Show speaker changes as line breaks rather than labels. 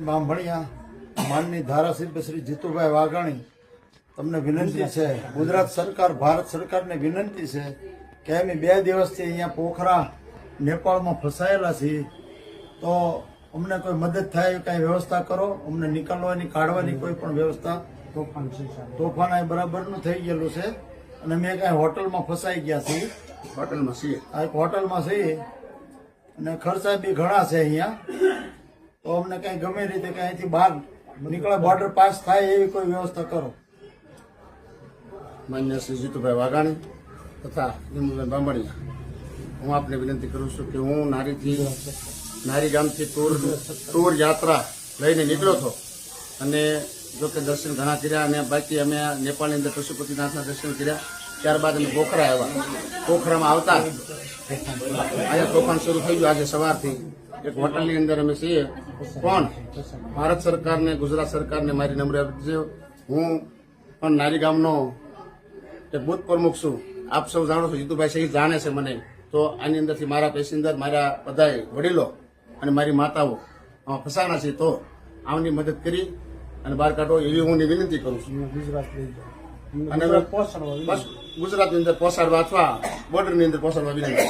બામભણિયા માનની ધારાસભ્ય શ્રી જીતુભાઈ વાઘાણી તમને વિનંતી છે, ગુજરાત સરકાર ભારત સરકારને વિનંતી છે કે અમે 2 દિવસથી અહીંયા પોખરા નેપાળમાં ફસાયેલા છીએ, તો અમને કોઈ મદદ થાય કઈ વ્યવસ્થા કરો, અમને નીકળવાની કાઢવાની કોઈ પણ વ્યવસ્થા. તોફાન અહીં બરાબરનું થઈ ગયેલું છે અને અમે કઈ હોટલમાં ફસાઈ ગયા છીએ. આ એક હોટલમાં છીએ અને ખર્ચા બી ઘણા છે અહીંયા, તો અમને કઈ ગમે રીતે કઈ અહીંથી બહાર નીકળે, બોર્ડર પાસ થાય એવી કોઈ વ્યવસ્થા કરો.
માન્ય શ્રી જીતુભાઈ વાઘાણી તથા નિમુભાઈ બામણિયા, હું આપને વિનંતી કરું છું કે હું નારી ગામથી ટૂર યાત્રા લઈને નીકળ્યો હતો અને જો કે દર્શન ઘણા કર્યા અને બાકી અમે નેપાળની અંદર પશુપતિનાથના દર્શન કર્યા. ત્યારબાદ અમે પોખરા આવ્યા. પોખરામાં આવતા અહીંયા તોફાન શરૂ થઈ ગયું. આજે સવારથી એક હોટલની અંદર અમે છીએ. પણ ભારત સરકારને, ગુજરાત સરકારને મારી નમ્ર વિનંતી છે. હું પણ નારી ગામનો એક બુથ પ્રમુખ છું. આપ સૌ જાણો છો, જીતુભાઈ સહિત જાણે છે મને. તો આની અંદરથી મારા પેસેન્જર, મારા બધા વડીલો અને મારી માતાઓ ફસાણા છે, તો આમની મદદ કરી અને બહાર કાઢો એવી હું વિનંતી કરું છું. અને ગુજરાતની અંદર પહોંચાડવા અથવા બોર્ડરની અંદર પહોંચાડવા વિનંતી.